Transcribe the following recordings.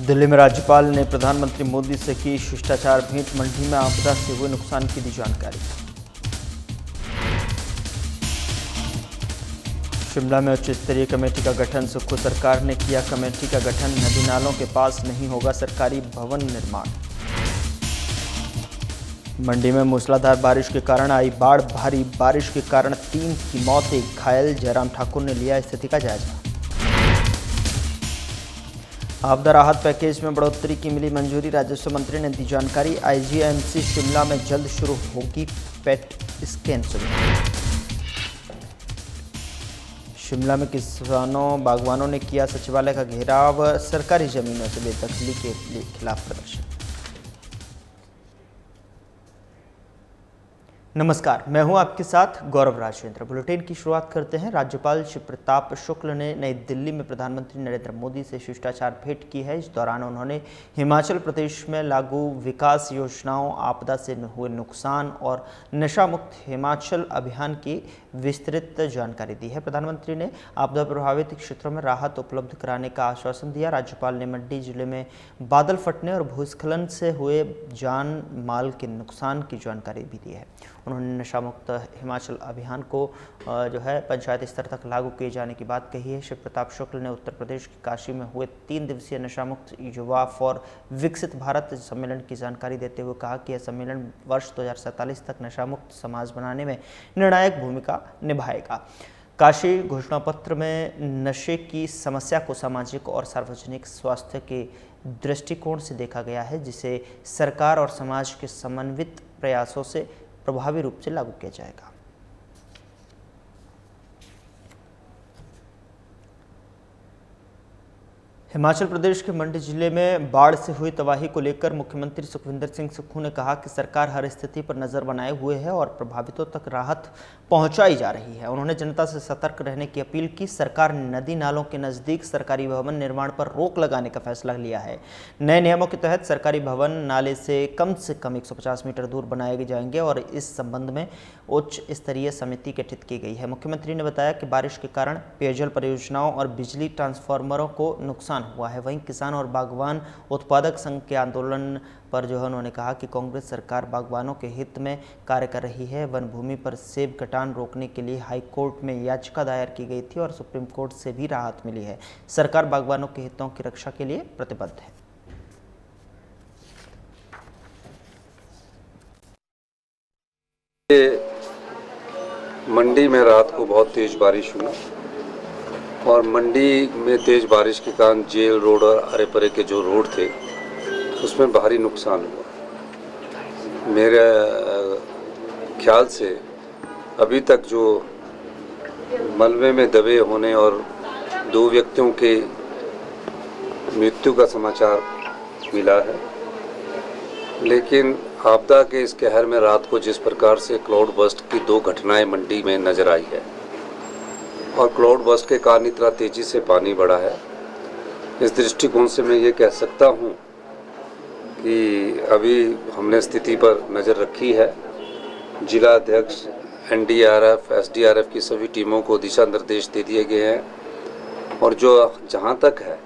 दिल्ली में राज्यपाल ने प्रधानमंत्री मोदी से की शिष्टाचार भेंट। मंडी में आपदा से हुए नुकसान की दी जानकारी। शिमला में उच्च स्तरीय कमेटी का गठन। सुक्खू सरकार ने किया कमेटी का गठन। नदी नालों के पास नहीं होगा सरकारी भवन निर्माण। मंडी में मूसलाधार बारिश के कारण आई बाढ़। भारी बारिश के कारण 3 की मौत, 1 घायल। जयराम ठाकुर ने लिया स्थिति का जायजा। आपदा राहत पैकेज में बढ़ोतरी की मिली मंजूरी। राजस्व मंत्री ने दी जानकारी। आईजीएमसी शिमला में जल्द शुरू होगी पेट स्कैन सुविधा। शिमला में किसानों बागवानों ने किया सचिवालय का घेराव। सरकारी जमीनों से बेदखली के खिलाफ प्रदर्शन। नमस्कार, मैं हूं आपके साथ गौरव राजेंद्र। बुलेटिन की शुरुआत करते हैं। राज्यपाल श्री प्रताप शुक्ल ने नई दिल्ली में प्रधानमंत्री नरेंद्र मोदी से शिष्टाचार भेंट की है। इस दौरान उन्होंने हिमाचल प्रदेश में लागू विकास योजनाओं, आपदा से हुए नुकसान और नशा मुक्त हिमाचल अभियान की विस्तृत जानकारी दी है। प्रधानमंत्री ने आपदा प्रभावित क्षेत्रों में राहत उपलब्ध कराने का आश्वासन दिया। राज्यपाल ने मंडी जिले में बादल फटने और भूस्खलन से हुए जान माल के नुकसान की जानकारी भी दी है। उन्होंने नशा मुक्त हिमाचल अभियान को पंचायत स्तर तक लागू किए जाने की बात कही है। श्री प्रताप शुक्ल ने उत्तर प्रदेश के काशी में हुए 3 दिवसीय नशा मुक्त युवा फॉर विकसित भारत सम्मेलन की जानकारी देते हुए कहा कि यह सम्मेलन वर्ष 2047 तक नशा मुक्त समाज बनाने में निर्णायक भूमिका निभाएगा। काशी घोषणा पत्र में नशे की समस्या को सामाजिक और सार्वजनिक स्वास्थ्य के दृष्टिकोण से देखा गया है, जिसे सरकार और समाज के समन्वित प्रयासों से प्रभावी रूप से लागू किया जाएगा। हिमाचल प्रदेश के मंडी जिले में बाढ़ से हुई तबाही को लेकर मुख्यमंत्री सुखविंदर सिंह सुक्खू ने कहा कि सरकार हर स्थिति पर नजर बनाए हुए है और प्रभावितों तक राहत पहुंचाई जा रही है। उन्होंने जनता से सतर्क रहने की अपील की। सरकार ने नदी नालों के नजदीक सरकारी भवन निर्माण पर रोक लगाने का फैसला लिया है। नए नियमों के तहत सरकारी भवन नाले से कम 150 मीटर दूर बनाए जाएंगे और इस संबंध में उच्च स्तरीय समिति गठित की गई है। मुख्यमंत्री ने बताया कि बारिश के कारण पेयजल परियोजनाओं और बिजली ट्रांसफार्मरों को नुकसान हुआ है। वहीं किसान और बागवान उत्पादक संघ के आंदोलन पर उन्होंने कहा कि कांग्रेस सरकार बागवानों के हित में कार्य कर रही है। वन भूमि पर सेब कटान रोकने के लिए हाई कोर्ट में याचिका दायर की गई थी और सुप्रीम कोर्ट से भी राहत मिली है। सरकार बागवानों के हितों की रक्षा के लिए प्रतिबद्ध है। मंडी में रात को बहुत तेज बारिश हुई और मंडी में तेज बारिश के कारण जेल रोड और अरे परे के जो रोड थे उसमें भारी नुकसान हुआ। मेरे ख्याल से अभी तक जो मलबे में दबे होने और 2 व्यक्तियों के मृत्यु का समाचार मिला है, लेकिन आपदा के इस कहर में रात को जिस प्रकार से क्लाउड बस्ट की 2 घटनाएं मंडी में नजर आई है और क्लाउड बस्ट के कारण इतना तेजी से पानी बढ़ा है, इस दृष्टिकोण से मैं ये कह सकता हूँ कि अभी हमने स्थिति पर नज़र रखी है। जिला अध्यक्ष, एनडीआरएफ, एसडीआरएफ की सभी टीमों को दिशा निर्देश दे दिए गए हैं और जो जहाँ तक है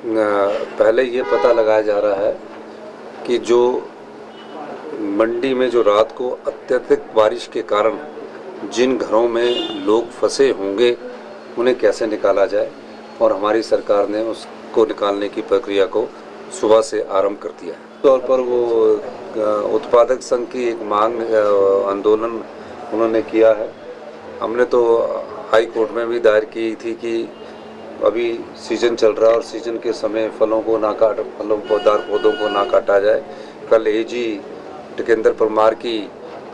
पहले ये पता लगाया जा रहा है कि जो मंडी में जो रात को अत्यधिक बारिश के कारण जिन घरों में लोग फंसे होंगे उन्हें कैसे निकाला जाए और हमारी सरकार ने उसको निकालने की प्रक्रिया को सुबह से आरंभ कर दिया है। तौर पर वो उत्पादक संघ की एक मांग आंदोलन उन्होंने किया है। हमने तो हाई कोर्ट में भी दायर की थी कि अभी सीजन चल रहा है और सीजन के समय फलों को ना काट फलों पौधों को ना काटा जाए। कल एजी टिकेंद्र परमार की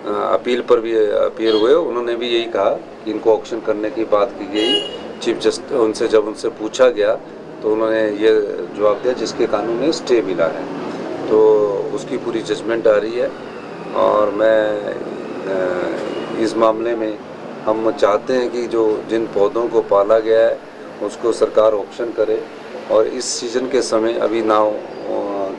अपील पर भी अपीयर हुए, उन्होंने भी यही कहा कि इनको ऑक्शन करने की बात की गई। चीफ जस्टिस जब उनसे पूछा गया तो उन्होंने ये जवाब दिया जिसके कानून में स्टे मिला है, तो उसकी पूरी जजमेंट आ रही है और मैं इस मामले में हम चाहते हैं कि जो जिन पौधों को पाला गया है उसको सरकार ऑक्शन करे और इस सीजन के समय अभी ना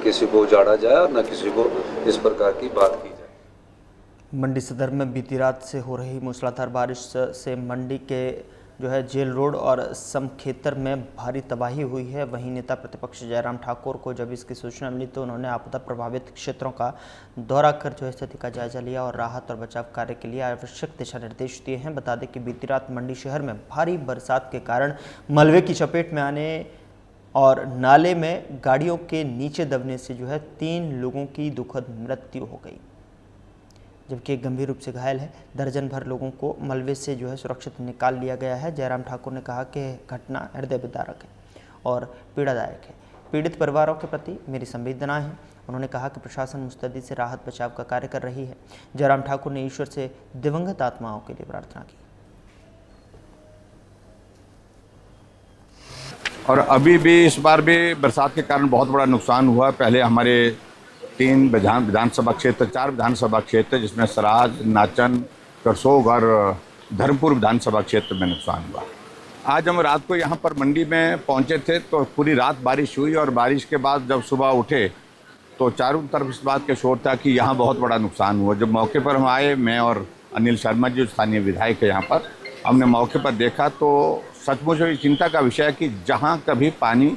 किसी को उजाड़ा जाए और न किसी को इस प्रकार की बात की जाए। मंडी सदर में बीती रात से हो रही मूसलाधार बारिश से मंडी के जो है जेल रोड और समखेतर में भारी तबाही हुई है। वहीं नेता प्रतिपक्ष जयराम ठाकुर को जब इसकी सूचना मिली तो उन्होंने आपदा प्रभावित क्षेत्रों का दौरा कर जो है स्थिति का जायजा लिया और राहत और बचाव कार्य के लिए आवश्यक दिशा निर्देश दिए हैं। बता दें कि बीती रात मंडी शहर में भारी बरसात के कारण मलबे की चपेट में आने और नाले में गाड़ियों के नीचे दबने से जो है 3 लोगों की दुखद मृत्यु हो गई, जबकि एक गंभीर रूप से घायल है। दर्जन भर लोगों को मलबे से जो है सुरक्षित निकाल लिया गया है। जयराम ठाकुर ने कहा कि घटना हृदय विदारक है और पीड़ादायक है। पीड़ित परिवारों के प्रति मेरी संवेदनाएं हैं। उन्होंने कहा कि प्रशासन मुस्तैदी से राहत बचाव का कार्य कर रही है। जयराम ठाकुर ने ईश्वर से दिवंगत आत्माओं के लिए प्रार्थना की। और अभी भी इस बार भी बरसात के कारण बहुत बड़ा नुकसान हुआ। पहले हमारे 3 विधानसभा क्षेत्र 4 विधानसभा क्षेत्र जिसमें सराज, नाचन, करसोग और धर्मपुर विधानसभा क्षेत्र में नुकसान हुआ। आज हम रात को यहाँ पर मंडी में पहुँचे थे तो पूरी रात बारिश हुई और बारिश के बाद जब सुबह उठे तो चारों तरफ इस बात का शोर था कि यहाँ बहुत बड़ा नुकसान हुआ। जब मौके पर हम आए, मैं और अनिल शर्मा जी स्थानीय विधायक है यहाँ पर, हमने मौके पर देखा तो सचमुच ये चिंता का विषय है कि जहाँ कभी पानी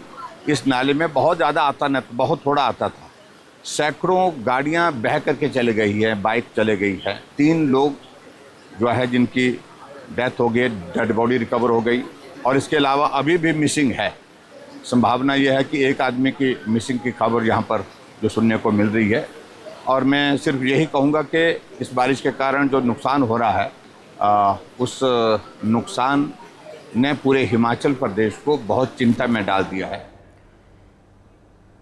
इस नाले में बहुत ज़्यादा आता न, बहुत थोड़ा आता था। सैकड़ों गाड़ियाँ बह करके चले गई है, बाइक चले गई है। 3 लोग जो है जिनकी डेथ हो गई, डेड बॉडी रिकवर हो गई और इसके अलावा अभी भी मिसिंग है। संभावना यह है कि एक आदमी की मिसिंग की खबर यहाँ पर जो सुनने को मिल रही है। और मैं सिर्फ यही कहूँगा कि इस बारिश के कारण जो नुकसान हो रहा है उस नुकसान ने पूरे हिमाचल प्रदेश को बहुत चिंता में डाल दिया है।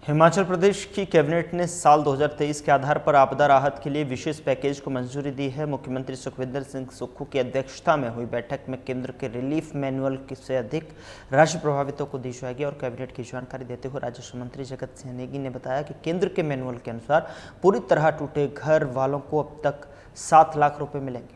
हिमाचल प्रदेश की कैबिनेट ने साल 2023 के आधार पर आपदा राहत के लिए विशेष पैकेज को मंजूरी दी है। मुख्यमंत्री सुखविंदर सिंह सुक्खू की अध्यक्षता में हुई बैठक में केंद्र के रिलीफ मैनुअल से अधिक राशि प्रभावितों को दी जाएगी और कैबिनेट की जानकारी देते हुए राजस्व मंत्री जगत सिंह नेगी ने बताया कि केंद्र के मैनुअल के अनुसार पूरी तरह टूटे घर वालों को अब तक 7 लाख रुपये मिलेंगे,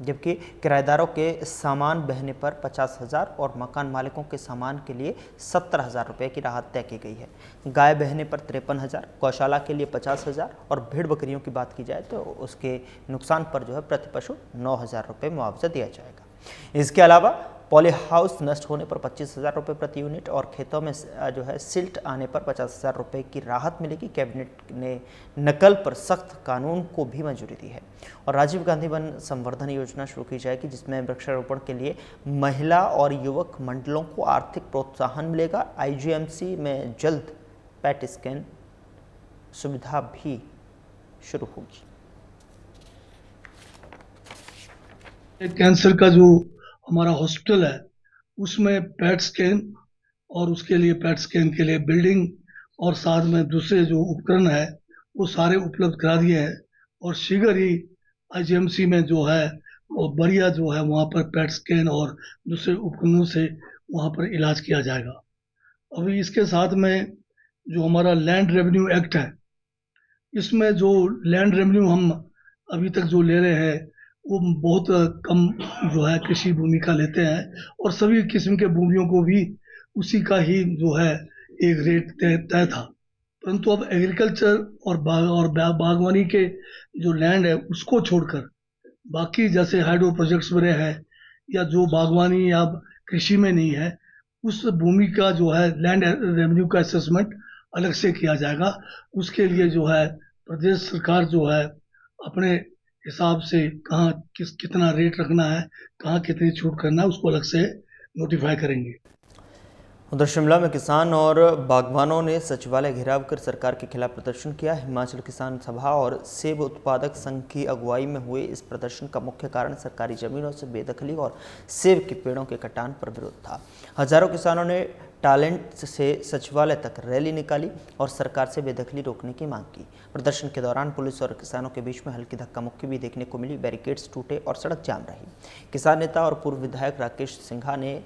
जबकि किराएदारों के सामान बहने पर 50,000 और मकान मालिकों के सामान के लिए 70,000 रुपये की राहत तय की गई है। गाय बहने पर 53,000, गौशाला के लिए 50,000 और भेड़ बकरियों की बात की जाए तो उसके नुकसान पर जो है प्रति पशु 9,000 रुपये मुआवजा दिया जाएगा। इसके अलावा पॉली हाउस नष्ट होने पर 25,000 रुपये प्रति यूनिट और खेतों में जो है सिल्ट आने पर 50,000 रुपये की राहत मिलेगी। कैबिनेट ने नकल पर सख्त कानून को भी मंजूरी दी है और राजीव गांधी वन संवर्धन योजना शुरू की जाएगी, जिसमें वृक्षारोपण के लिए महिला और युवक मंडलों को आर्थिक प्रोत्साहन मिलेगा। आईजीएमसी में जल्द पैट स्कैन सुविधा भी शुरू होगी। कैंसर का जो हमारा हॉस्पिटल है उसमें पैट स्कैन और उसके लिए पैट स्कैन के लिए बिल्डिंग और साथ में दूसरे जो उपकरण है वो सारे उपलब्ध करा दिए हैं और शीघ्र ही आईजीएमसी में जो है वो बढ़िया जो है वहाँ पर पैट स्कैन और दूसरे उपकरणों से वहाँ पर इलाज किया जाएगा। अभी इसके साथ में जो हमारा लैंड रेवेन्यू एक्ट है, इसमें जो लैंड रेवेन्यू हम अभी तक जो ले रहे हैं वो बहुत कम जो है कृषि भूमि का लेते हैं और सभी किस्म के भूमियों को भी उसी का ही जो है एक रेट तय था, परंतु अब एग्रीकल्चर और बागवानी के जो लैंड है उसको छोड़कर बाकी जैसे हाइड्रो प्रोजेक्ट्स वगैरह है या जो बागवानी या कृषि में नहीं है उस भूमि का जो है लैंड रेवेन्यू का असेसमेंट अलग से किया जाएगा। उसके लिए जो है प्रदेश सरकार जो है अपने हिसाब से कहाँ कितना रेट रखना है, कहाँ कितनी छूट करना है, उसको अलग से नोटिफाई करेंगे। उधर शिमला में किसान और बागवानों ने सचिवालय घेराव कर सरकार के खिलाफ प्रदर्शन किया। हिमाचल किसान सभा और सेब उत्पादक संघ की अगुवाई में हुए इस प्रदर्शन का मुख्य कारण सरकारी जमीनों से बेदखली और सेब के पेड़ों के कटान पर विरोध था। हजारों किसानों ने टैलेंट से सचिवालय तक रैली निकाली और सरकार से बेदखली रोकने की मांग की। प्रदर्शन के दौरान पुलिस और किसानों के बीच में हल्की धक्का मुक्की भी देखने को मिली। बैरिकेड्स टूटे और सड़क जाम रही। किसान नेता और पूर्व विधायक राकेश सिंघा ने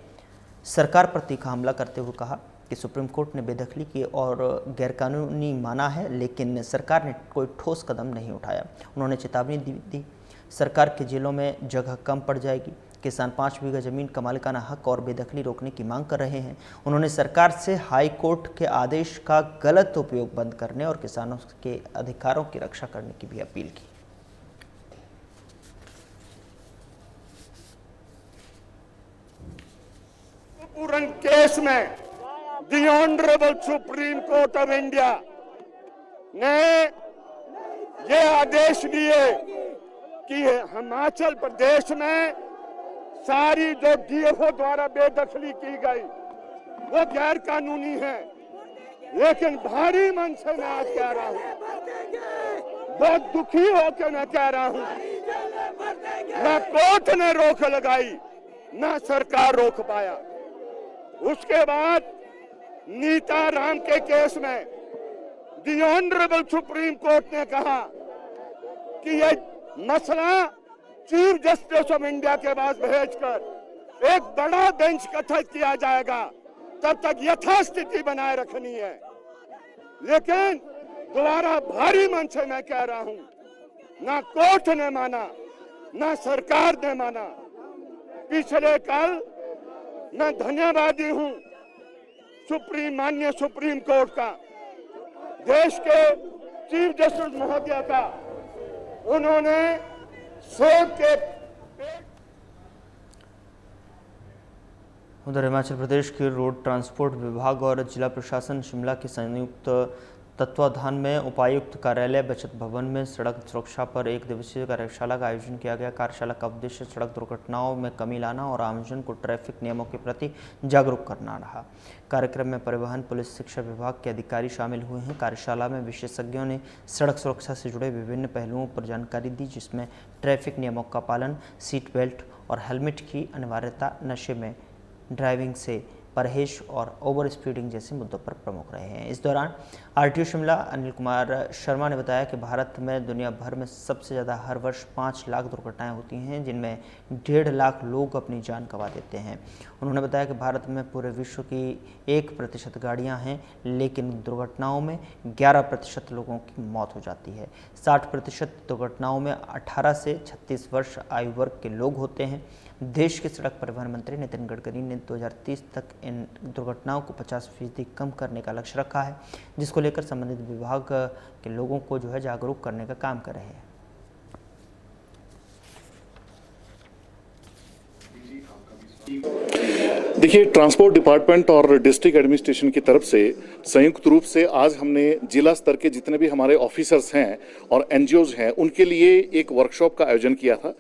सरकार पर तीखा हमला करते हुए कहा कि सुप्रीम कोर्ट ने बेदखली की और गैरकानूनी माना है, लेकिन सरकार ने कोई ठोस कदम नहीं उठाया। उन्होंने चेतावनी दी सरकार के जेलों में जगह कम पड़ जाएगी। किसान 5 बीघा जमीन का मालिकाना हक और बेदखली रोकने की मांग कर रहे हैं। उन्होंने सरकार से हाई कोर्ट के आदेश का गलत उपयोग बंद करने और किसानों के अधिकारों की रक्षा करने की भी अपील की। पूर्ण केस में the honourable supreme court of India ने ये आदेश दिए कि हिमाचल प्रदेश में सारी जो डीएफओ द्वारा बेदखली की गई वो गैर कानूनी है। लेकिन भारी मन से मैं आज कह रहा हूं, बहुत दुखी होकर मैं कह रहा हूं, न कोर्ट ने रोक लगाई न सरकार रोक पाया। उसके बाद नीता राम के केस में द ऑनरेबल सुप्रीम कोर्ट ने कहा कि यह मसला चीफ जस्टिस ऑफ इंडिया के पास भेजकर एक बड़ा बेंच गठित किया जाएगा, तब तक यथास्थिति बनाए रखनी है। लेकिन दोबारा भारी मन से मैं कह रहा हूं, ना कोर्ट ने माना ना सरकार ने माना। पिछले कल मैं धन्यवादी हूं माननीय सुप्रीम कोर्ट का, देश के चीफ जस्टिस महोदय का। उन्होंने सेब के उधर हिमाचल प्रदेश के रोड ट्रांसपोर्ट विभाग और जिला प्रशासन शिमला के संयुक्त तत्वाधान में उपायुक्त कार्यालय बचत भवन में सड़क सुरक्षा पर एक दिवसीय कार्यशाला का आयोजन किया गया। कार्यशाला का उद्देश्य सड़क दुर्घटनाओं में कमी लाना और आमजन को ट्रैफिक नियमों के प्रति जागरूक करना रहा। कार्यक्रम में परिवहन, पुलिस, शिक्षा विभाग के अधिकारी शामिल हुए हैं। कार्यशाला में विशेषज्ञों ने सड़क सुरक्षा से जुड़े विभिन्न पहलुओं पर जानकारी दी, जिसमें ट्रैफिक नियमों का पालन, सीट बेल्ट और हेलमेट की अनिवार्यता, नशे में ड्राइविंग से परहेज और ओवर स्पीडिंग जैसे मुद्दों पर प्रमुख रहे हैं। इस दौरान आरटीओ शिमला अनिल कुमार शर्मा ने बताया कि भारत में दुनिया भर में सबसे ज़्यादा हर वर्ष 5 लाख दुर्घटनाएं होती हैं, जिनमें 1.5 लाख लोग अपनी जान गंवा देते हैं। उन्होंने बताया कि भारत में पूरे विश्व की 1% गाड़ियां हैं, लेकिन दुर्घटनाओं में 11% लोगों की मौत हो जाती है। 60% दुर्घटनाओं में 18 से 36 वर्ष आयु वर्ग के लोग होते हैं। देश के सड़क परिवहन मंत्री नितिन गडकरी ने 2030 तक इन दुर्घटनाओं को 50% कम करने का लक्ष्य रखा है, जिसको लेकर संबंधित विभाग के लोगों को जागरूक करने का काम कर रहे हैं। देखिए, ट्रांसपोर्ट डिपार्टमेंट और डिस्ट्रिक्ट एडमिनिस्ट्रेशन की तरफ से संयुक्त रूप से आज हमने जिला स्तर के जितने भी हमारे ऑफिसर्स हैं और एनजीओज हैं, उनके लिए एक वर्कशॉप का आयोजन किया था,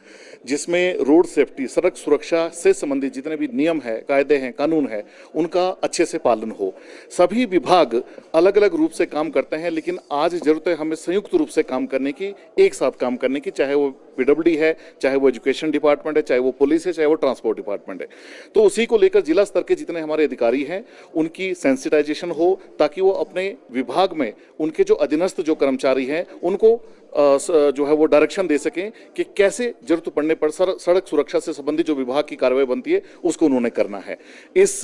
जिसमें रोड सेफ्टी, सड़क सुरक्षा से संबंधित जितने भी नियम है, कायदे हैं, कानून है, उनका अच्छे से पालन हो। सभी विभाग अलग अलग रूप से काम करते हैं, लेकिन आज जरूरत है हमें संयुक्त रूप से काम करने की, एक साथ काम करने की, चाहे वो पीडब्ल्यूडी है, चाहे वो एजुकेशन डिपार्टमेंट है, चाहे वो पुलिस है, चाहे वो ट्रांसपोर्ट डिपार्टमेंट है। तो उसी को लेकर जिला स्तर के जितने हमारे अधिकारी हैं उनकी सेंसिटाइजेशन हो, ताकि वो अपने विभाग में उनके जो अधीनस्थ जो कर्मचारी हैं उनको जो है वो डायरेक्शन दे सकें कि कैसे जरूरत पड़ने पर सड़क सुरक्षा से संबंधित जो विभाग की कार्रवाई बनती है उसको उन्होंने करना है। इस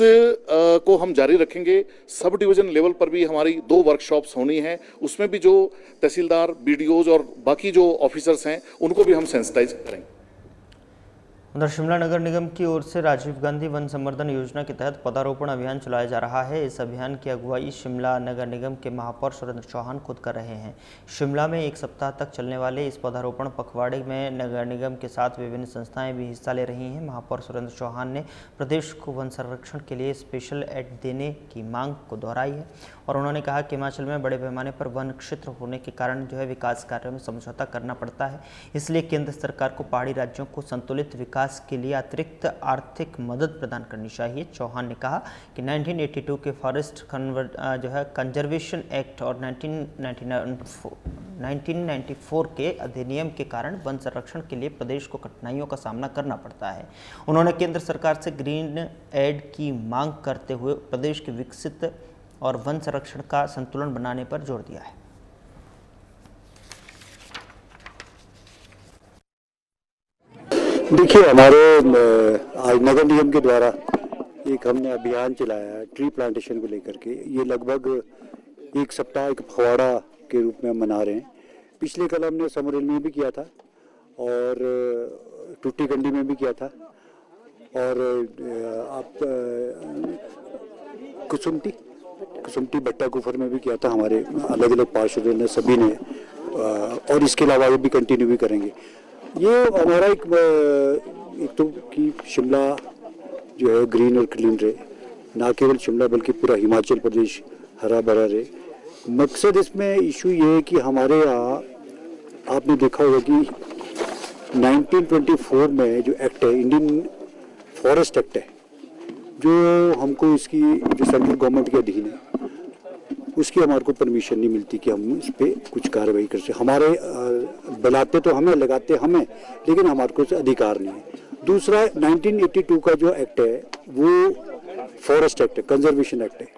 को हम जारी रखेंगे। सब डिवीजन लेवल पर भी हमारी 2 वर्कशॉप्स होनी है, उसमें भी जो तहसीलदार, बीडीओज और बाकी जो ऑफिसर्स हैं उनको भी हम सेंसिटाइज करेंगे। उधर शिमला नगर निगम की ओर से राजीव गांधी वन संवर्धन योजना के तहत पौधारोपण अभियान चलाया जा रहा है। इस अभियान की अगुवाई शिमला नगर निगम के महापौर सुरेंद्र चौहान खुद कर रहे हैं। शिमला में 1 सप्ताह तक चलने वाले इस पौधारोपण पखवाड़े में नगर निगम के साथ विभिन्न संस्थाएं भी हिस्सा ले रही हैं। महापौर सुरेंद्र चौहान ने प्रदेश को वन संरक्षण के लिए स्पेशल एड देने की मांग को दोहराई है और उन्होंने कहा कि हिमाचल में बड़े पैमाने पर वन क्षेत्र होने के कारण विकास कार्यों में समझौता करना पड़ता है। इसलिए केंद्र सरकार को पहाड़ी राज्यों को संतुलित विकास के लिए अतिरिक्त आर्थिक मदद प्रदान करनी चाहिए। चौहान ने कहा कि 1982 के फॉरेस्ट कंजर्वेशन एक्ट और 1994 के अधिनियम के कारण वन संरक्षण के लिए प्रदेश को कठिनाइयों का सामना करना पड़ता है। उन्होंने केंद्र सरकार से ग्रीन एड की मांग करते हुए प्रदेश के विकसित और वन संरक्षण का संतुलन बनाने पर जोर दिया है। देखिए, हमारे आज नगर निगम के द्वारा एक हमने अभियान चलाया है ट्री प्लांटेशन को लेकर के। ये लगभग 1 सप्ताह एक फव्वारा के रूप में हम मना रहे हैं। पिछले कल हमने समरेल में भी किया था और टूटी कंडी में भी किया था और आप कुसुमटी भट्टा कुफर में भी किया था। हमारे अलग अलग पार्षदों ने, सभी ने, और इसके अलावा ये भी कंटिन्यू भी करेंगे। ये हमारा एक तो कि शिमला जो है ग्रीन और क्लीन रहे ना केवल शिमला बल्कि पूरा हिमाचल प्रदेश हरा भरा रहे। मकसद इसमें इशू ये है कि हमारे यहाँ आपने देखा होगा कि 1924 में जो एक्ट है, इंडियन फॉरेस्ट एक्ट है, जो हमको इसकी जो सेंट्रल गवर्नमेंट के अधीन है, उसकी हमारे को परमिशन नहीं मिलती कि हम इस पर कुछ कार्रवाई कर सकें। हमारे बुलाते तो हमें, लगाते हमें, लेकिन हमारे को अधिकार नहीं है। दूसरा 1982 का जो एक्ट है वो फॉरेस्ट एक्ट है, कंजर्वेशन एक्ट है,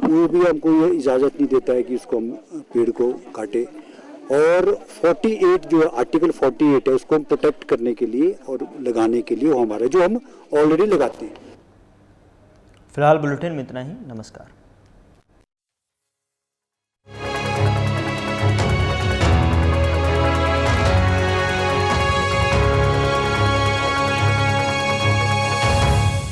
वो भी हमको ये इजाज़त नहीं देता है कि उसको हम पेड़ को काटे। और 48 जो आर्टिकल 48 है उसको हम प्रोटेक्ट करने के लिए और लगाने के लिए वो हमारा जो हम ऑलरेडी लगाते हैं। फिलहाल बुलेटिन में इतना ही। नमस्कार।